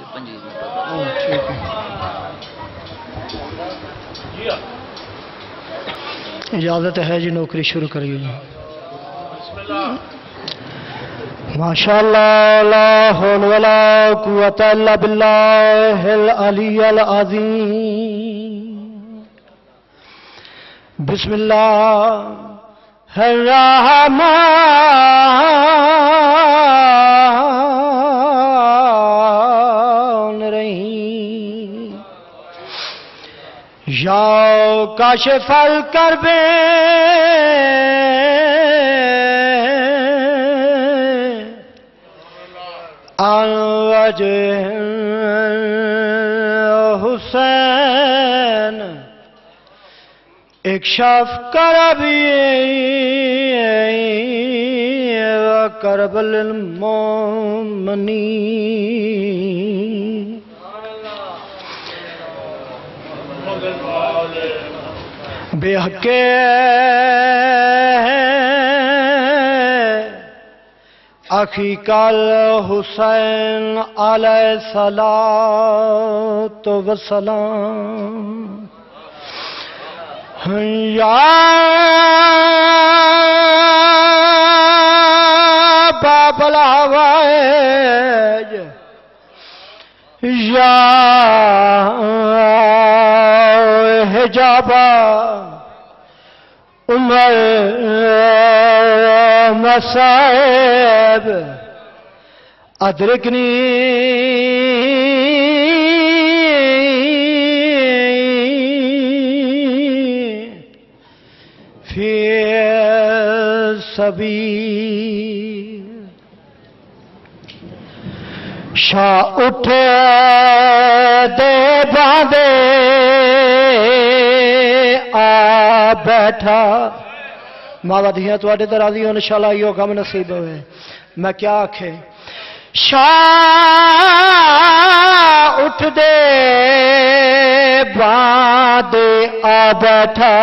25 minute ٹھیک ہے اجازت ہے جی نوکری شروع کریے جی ماشاءاللہ لا حول ولا قوت الا باللہ العلی العظیم بسم اللہ الرحمن الرحیم یا کاشف الکرب عن وجه حسین اکشاف کربی وکرب للمؤمنین بے حق اخی کال حسین علیہ الصلاۃ والسلام یا باب الحوائج یا حجابا عمر مصائب ادرکنی فی سبیل شاہ اٹھے دے باندے آ بیٹھا ماوا دھیاں تو آڈے درازی ہو انشاءاللہ یہ کام نصیب ہوئے میں کیا آکھے شاہ اٹھ دے باندے آ بیٹھا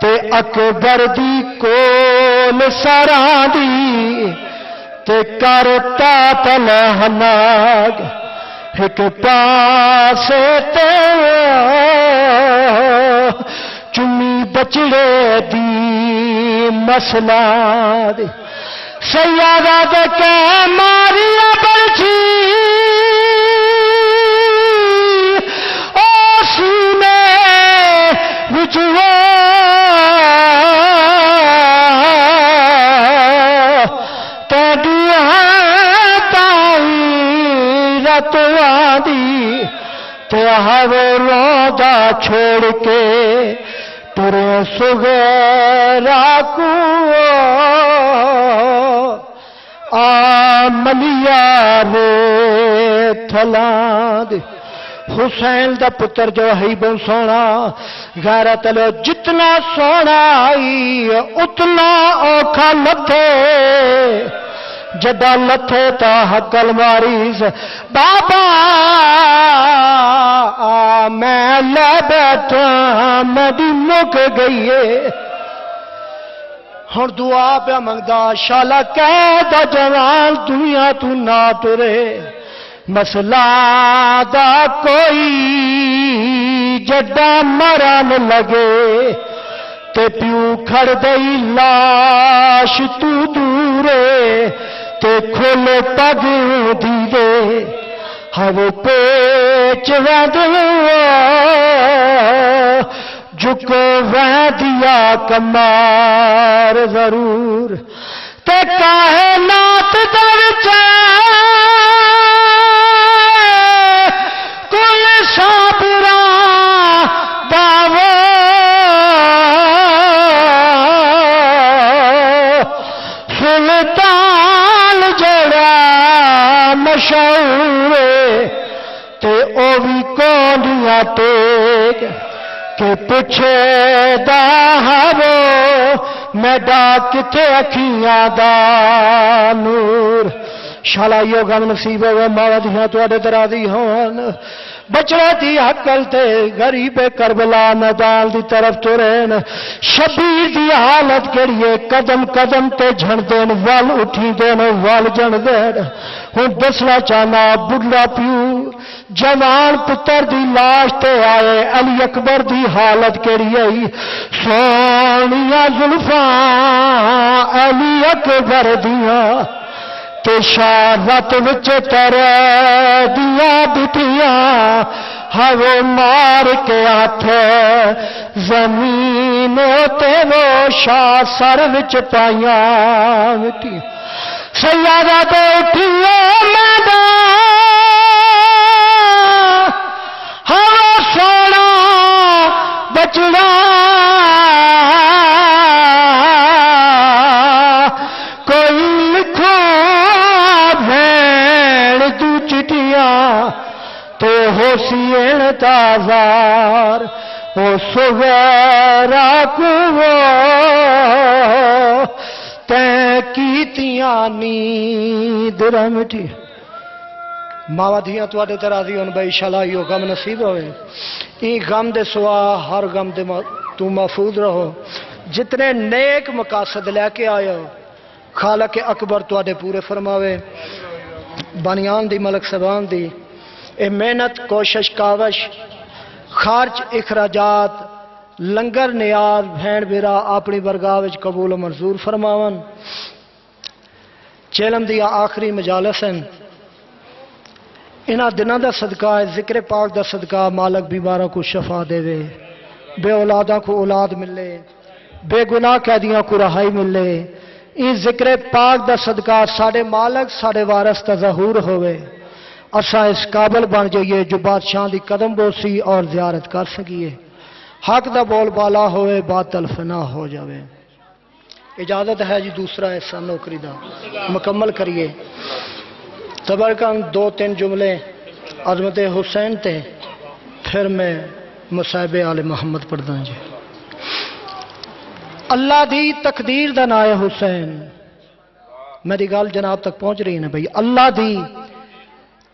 تے اکبر دی کول سران دی تے کرتا تلہناگ ایک پاسے تے چمی بچڑے دی مسئلہ دی سیادہ دے کے ماریا برچی او سینے وچھو تے ہر رودا چھوڑ کے ترے سغیرہ کو آملیہ رے تھلان دے حسین دا پتر جو ہے بہن سونا غیرت لو جتنا سونا آئی اتنا اوکھا لتھے جدا لتھے تا حقل ماریز بابا میں لے بیٹھا میری مک گئی ہے ہن دعا پہ منگدا شالا کہہ دا جوان دنیا تو نہ ٹرے مسئلہ دا کوئی جدا مرن لگے تے پیو کھڑ دئی لاش تو دورے تے کھول پگ دیدے ہر پیچ ویدیا جکو ویدیا کمار ضرور تے کائنات در کل صابرہ دعوی سلطان جڑا مشہور تے او بھی کونڈیاں ٹیک کہ پچھے دا ہرو میں ڈا کتے اکھیاں دا نور شالا یہ غم نصیب ہوئے ماوا دیاں تواڈے تے راضی ہون بچڑے دی عقل تے غریب کربلا میدان دی طرف ترین شبیر دی حالت کیڑی قدم قدم تے جھندین ول اٹھی دین ول جھندین ہن دسنا چاہنا بڑھا پیو جوان پتر دی لاش تے آئے علی اکبر دی حالت کیڑی ہے سونیاں زلفاں علی اکبر دیاں تے شارت وچ ترے دیا بٹیاں ہو مار کے ہاتھ زمین تے وہ شاہ سر وچ پائیاں مٹی سیادہ تے اٹھیے میدان ہو سونا بچڑا تو ہو سین تازار او سغیرہ کو تین کیتیاں نیند رمٹی ماوا دھیاں تواڈے تے راضی ہون بھائی انشاءاللہ یہ غم نصیب ہوئے این غم دے سوا ہر غم دے تو محفوظ رہو جتنے نیک مقاصد لے کے آئے ہو خالق اکبر تواڈے پورے فرماوے بانیان دی ملک سبان دی اے محنت کوشش کاوش خارج اخراجات لنگر نیاز بھین بیرا اپنی برگاہ وچ قبول و منظور فرماون چیلم دیا آخری مجالسن انہاں دنوں دا صدقہ ہے ذکر پاک دا صدقہ مالک بیماروں کو شفا دے وے بے اولادوں کو اولاد ملے بے گناہ قیدیاں کو رہائی ملے این ذکر پاک دا صدقہ ساڑے مالک ساڑے وارث تا ظہور ہوئے اساں اس قابل بن جائیے جو بادشاہ دی قدم بوسی اور زیارت کر سکیے حق دا بول بالا ہوئے باطل فنا ہو جاوے اجازت ہے جی دوسرا ایسا نوکری دا مکمل کریے تبرکن دو تین جملے عظمت حسین تے پھر میں مصائب آل محمد پڑھدا جی اللہ دی تقدیر دا نائے حسین میری گال جناب تک پہنچ رہی ہے بھئی اللہ دی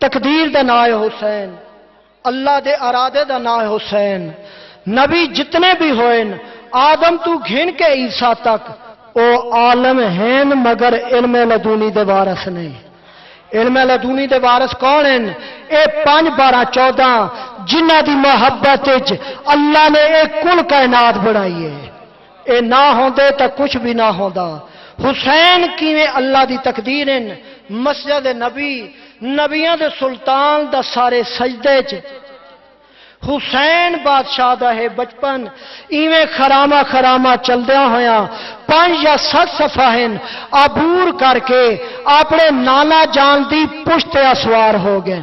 تقدیر دا نائے حسین اللہ دے ارادے دا نائے حسین نبی جتنے بھی ہوئن آدم تو گھن کے عیسیٰ تک او عالم ہیں مگر علم لدونی دے وارث نہیں علم لدونی دے وارث کون ہیں اے 5 12 14 جنہ دی محبت اللہ نے ایک کل کائنات بڑھائی ہے اے نہ ہوندے تا کچھ بھی نہ ہوندا حسین کیویں اللہ دی تقدیر ہیں مسجد نبی نبیاں دے سلطان دا سارے سجدے چ حسین بادشاہ دا ہے بچپن ایویں خرامہ خرامہ چلدیاں ہویاں 5 یا 7 صفحہ ہیں عبور کر کے اپنے نانا جان دی پشت اسوار ہو گئے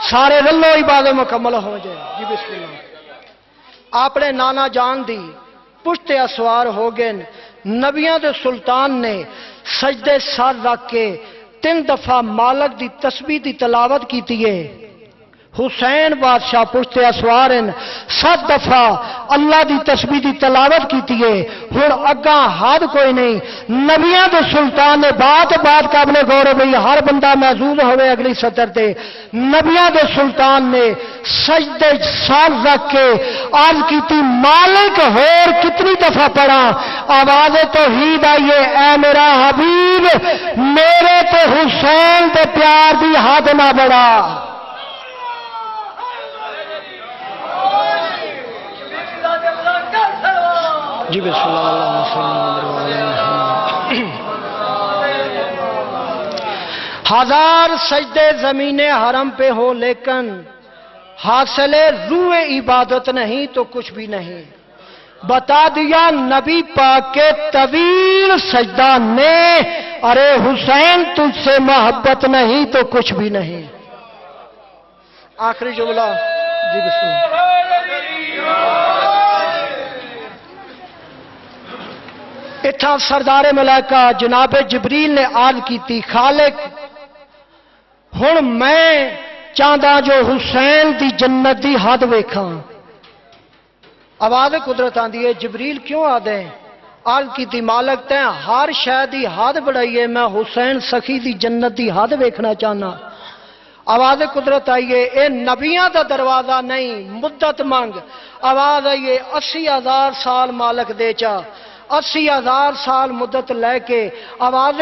سارے رلو عبادت مکمل ہو جائے جی بسم اللہ اپنے نانا جان دی پشت اسوار ہو گئے نبیاں دے سلطان نے سجدے سر رکھ کے 3 دفعہ مالک دی تسبیح دی تلاوت کیتی ہے حسین بادشاہ پشت اسوار 7 دفعہ اللہ دی تسبیح دی تلاوت کیتی ہے ہن اگاں حد کوئی نہیں نبیاں دے سلطان نے بات قابل غور ہے بھئی ہر بندہ محظوظ ہوئے اگلی سطر تے نبیاں دے سلطان نے سجدے سر رکھ کے عرض کیتی مالک ہور کتنی دفعہ پڑھا آواز توحید آئیے اے میرا حبیب میرے تے حسین تے پیار دی حد نہ بڑھا جی بسم اللہ ہزار سجدے زمین حرم پہ ہو لیکن حاصل روح عبادت نہیں تو کچھ بھی نہیں بتا دیا نبی پاک کے طویل سجدہ نے ارے حسین تجھ سے محبت نہیں تو کچھ بھی نہیں آخری جملہ جی بسم اللہ اتھا سردار ملائکہ جناب جبریل نے عرض کی تھی خالق ہن میں چاہتا جو حسین دی جنت دی حد ویکھاں آواز قدرت آندی ہے جبریل کیوں آدھے عرض کی تھی مالک تے ہر شے دی حد بڑھائیے، میں حسین سخی دی جنت دی حد ویکھنا چاہنا۔ آواز قدرت آئیے، اے نبیاں دا دروازہ نہیں، مدت مانگ۔ آواز آئیے 80,000 سال مالک دے چا، 80,000 سال مدت لے کے آواز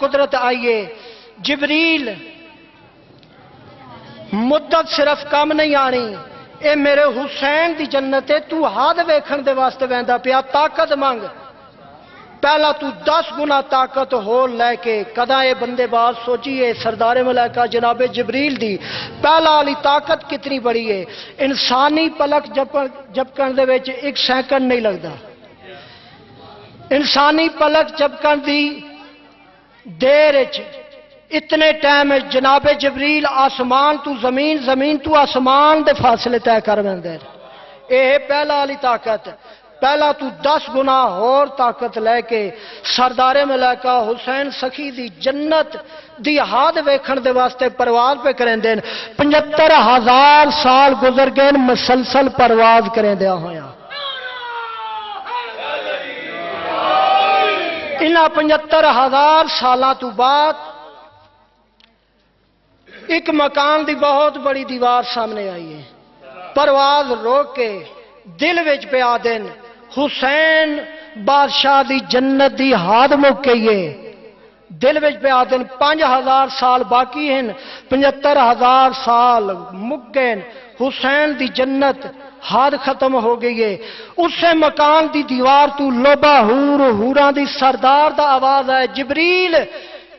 قدرت آئیے۔ جبریل مدت صرف کم نہیں آنی، اے میرے حسین دی جنت ہے، تو حد ویکھن دے واسطے ویندا پیا، طاقت مانگ۔ پہلا تو 10 گنا طاقت ہو لے کے کدا یہ بندے باز سوچیے سردار ملائکہ جناب جبریل دی پہلا والی طاقت کتنی بڑی ہے۔ انسانی پلک جھپکن دے وچ 1 سیکنڈ نہیں لگتا، انسانی پلک جھپکن دی دیر اتنے ٹائم جناب جبریل آسمان تو زمین، زمین تو آسمان دے فاصلے طے کر ویندے۔ اے پہلا والی طاقت۔ پہلا تو 10 گنا اور طاقت لے کے سردار ملائکہ حسین سخی دی جنت دی حد ویکھن دے واسطے پرواز پہ کریں دین۔ 75,000 سال گزر گئے مسلسل پرواز کریں دیا ہویا۔ انہاں 75,000 سالاں تو بعد ایک مکان دی بہت بڑی دیوار سامنے آئی ہے۔ پرواز روک کے دل وچ پہ آدن حسین بادشاہ دی جنت دی حد مک گئی ہے۔ دل وچ پہ آدن 5,000 سال باقی ہیں، 75,000 سال مک گئے، حسین دی جنت حد ختم ہو گئی ہے۔ اسے مکان دی دیوار تو لوبا حور حوراں دی سردار دا آواز ہے، جبریل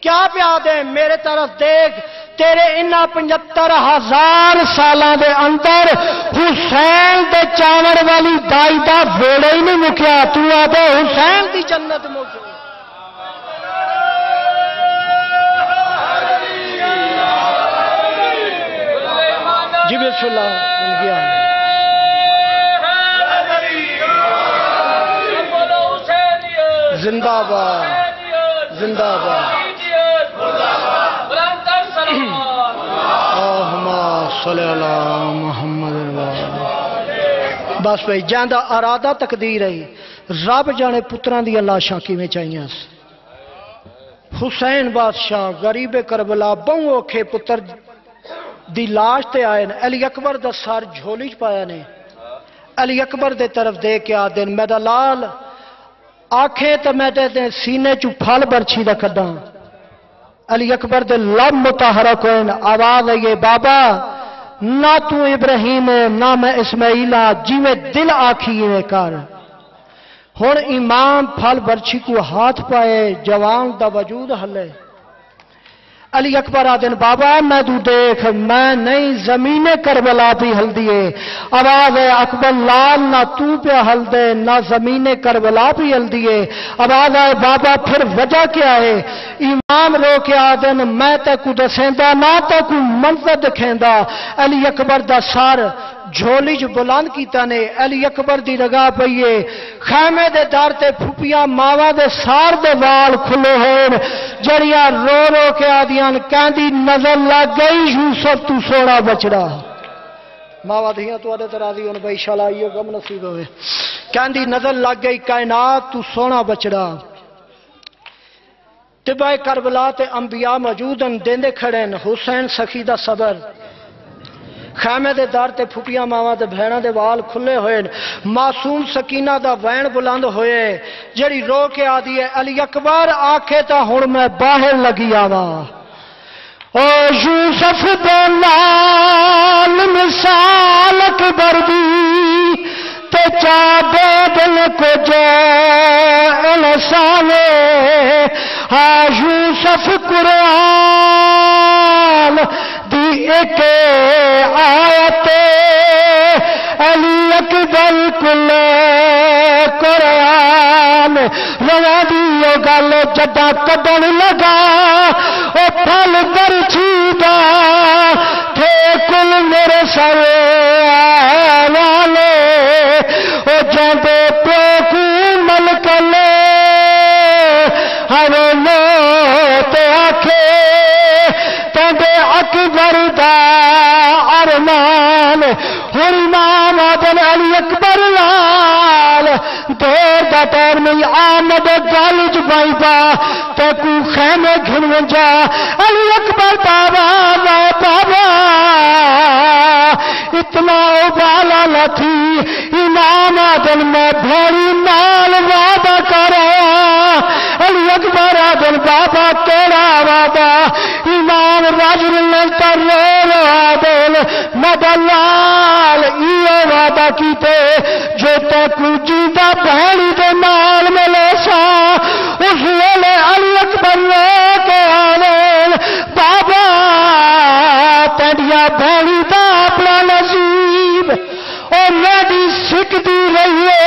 کیا پہ آدے میرے طرف دیکھ، تیرے انہا 75,000 سالاں دے اندر حسین دے چاور والی دائی دا ویڑے ہی نہیں مکیا، تو آدے حسین دی جنت مکیا۔ جی بسم اللہ گیا زندہ باد زندہ باد صلی اللہ محمد بس بھائی جاندہ ارادہ تقدیر ہے، رب جانے پتران دی اللہ شاکی میں چاہیے۔ حسین بادشاہ غریب کربلا بہوں اوکھے پتر دی لاش تے آئے، علی اکبر دا سار جھولی پایا نے، علی اکبر دے طرف دے کے آدن میڈا لال آنکھیں تو میڈے دے سینے چو پھال برچھی دا کھڑا۔ علی اکبر دے لب متحرک ہوئن، آواز ہے یہ بابا نہ تو ابراہیم ہے نہ میں اسماعیلہ، جی میں دل آکھی میں کر۔ ہون امام پھل برچھی کو ہاتھ پائے، جوان دا وجود حلے۔ علی اکبر آدن بابا میں تو دیکھ میں نہیں زمین کربلا پہ ہل دیے۔ آواز ہے اکبر لال نہ تو پہ ہل دے نہ زمین کربلا پہ ہل دیے۔ آواز ہے بابا پھر وجہ کیا ہے؟ امام رو کے آدن میں تے کو دسیندہ نہ تے کو منظر دکھیندہ۔ علی اکبر دا سار جھولی جو بلند کیتا نے، علی اکبر دی رگا پئیے، خیمے دے دار تے پھوپیاں ماوا دے سار دے وال کھلے ہیں، جڑیاں رو رو کے آدیاں کہندی نظر لگ گئی یوسف تو سونا بچڑا۔ ماوا دھیاں تو آدھے ترازی ان بھائی شالا یہ غم نصیب ہوئے، کہندی نظر لگ گئی کائنات تو سونا بچڑا۔ طبع کربلا تے انبیاء موجودن دیندے کھڑے حسین سخی دا صبر۔ خیمے دے دار تے پھوپیاں ماواں تے بہناں دے وال کھلے ہوئے، معصوم سکینہ دا وین بلند ہوئے، جڑی رو کے آدھی ہے علی اکبر آکھے تا ہن میں باہر لگی آوا۔ او یوسف دے لال مثال اکبر دی تے چا دے دل کو جو انسانے، ہاں یوسف قرآن دی ایک آیت علی اکبر کل قرآن روا دیو گل جدا کبن لگا او پھل برچھی دا تھے کل میرے سر والے او جاندے پوکو ملک لے ہر موت آکھے تندے اکبر دا ارمان ہر امام آدن علی اکبر لال دیر دا ٹائم نہیں آمد گالج بائی با تے کو خیمے گھن جا علی اکبر بابا بابا اتنا ابالا نہ تھی امام آدم میں بھیڑی نال وعدہ کرا علی اکبر آدم بابا تیرا وعدہ امام راجل لنتر رو دل مدلال یہ وعدہ کیتے جو تک جیدہ بھیڑی دے نال ملے سا اس ویلے علی اکبر لے کے آنے بابا تیڑیا بھیڑی دا اپنا نصیب اور میری سکتی رہیے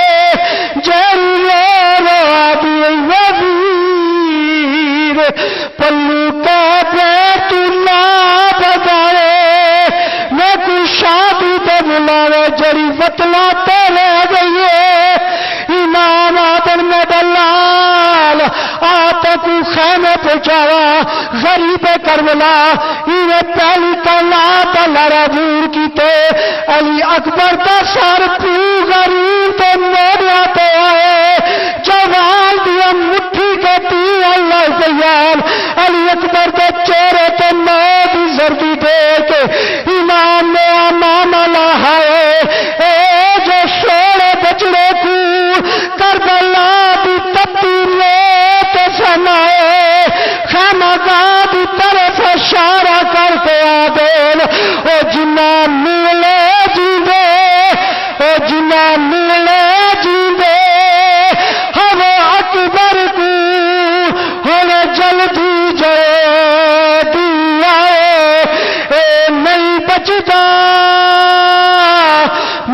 جیری لے رہا دی وزیر پلو کا بیت نہ بدائے میں کوئی شادی دے بلاوے جری وطلہ تے لے گئیے امام آدم میں دلال آتا کو خیمے پہنچاوا غریب کربلا انہیں پہلی کلا دلارا دور کیتے علی اکبر کا سر پو غریب تے موڑیا تے آئے جوال دیا مٹھی کے تی اللہ زیان علی اکبر کے چہرے تے موڑی زردی دے کے امام نے امام اللہ آئے اے جو شوڑے بچڑے کو کربلا دی تپی لیت سمائے خیمہ گاہ دی طرف اشارہ کر کے آدھول او جنہ ملے جیندے او جنہ ملے جیندے ہم اکبر کو ہونے جلدی جائے دی آئے اے نہیں بچتا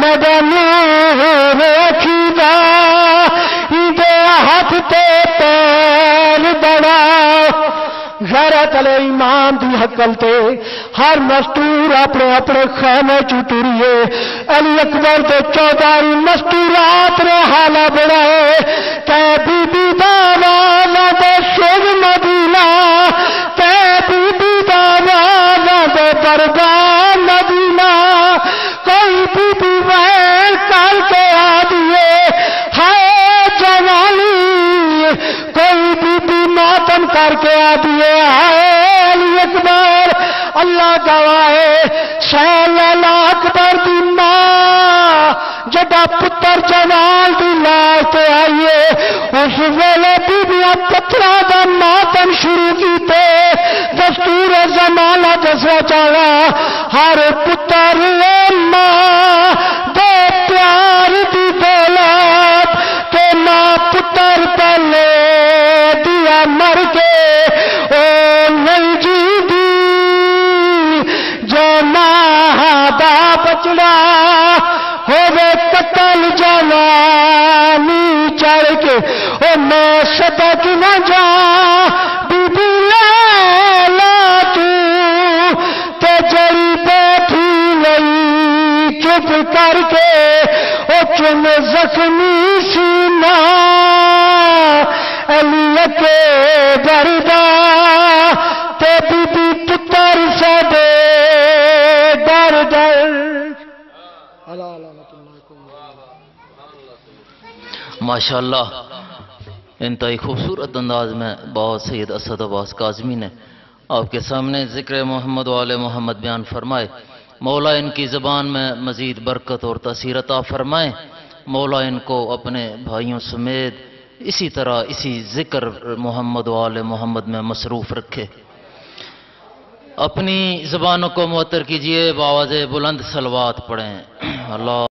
مدنو رکھیدہ ہاتھ تے پیر بڑا غیرت علی ایمان دی حقل تے ہر مستور اپنے اپنے خیمے چوٹوریے علی اکبر تے 14 مستورات نے حالہ بڑھائے تے بی بی داوانا دے شگ مدینہ تے بی بی داوانا دے برگان مدینہ کوئی بی بی وین کر کے آدھئے ہائے جوالی کوئی بی بی ماتم کر کے آدھئے ہائے علی اکبر اللہ گواہے سیل اکبر دی ماں جدا پتر جوال دی لائتے آئیے اس ویلے بی بی پترہ دا ماتم شروع کیتے دستور زمانہ جسا چاہا ہر پتر ماں دے پیار دی دولت تے ماں پتر پہلے دیا مر کے او نہیں جی دی جو ماں دا بچڑا ہوئے قتل جوانی چڑھ کے او میں صدق نہ جا بی بی لیلا تو تے جڑی بیٹھی لئی چپ کر کے او چن زخمی سینہ علی کے دردا تے بی بی پتر سے دے ڈر ڈر ماشاءاللہ انتہائی خوبصورت انداز میں بہت سید اسد عباس کاظمی نے آپ کے سامنے ذکر محمد و آل محمد بیان فرمائے. مولا ان کی زبان میں مزید برکت اور تاثیر عطا فرمائے. مولا ان کو اپنے بھائیوں سمیت اسی طرح اسی ذکر محمد و آل محمد میں مصروف رکھے. اپنی زبانوں کو معطر کیجئے، بآواز بلند صلوات پڑھیں. اللہ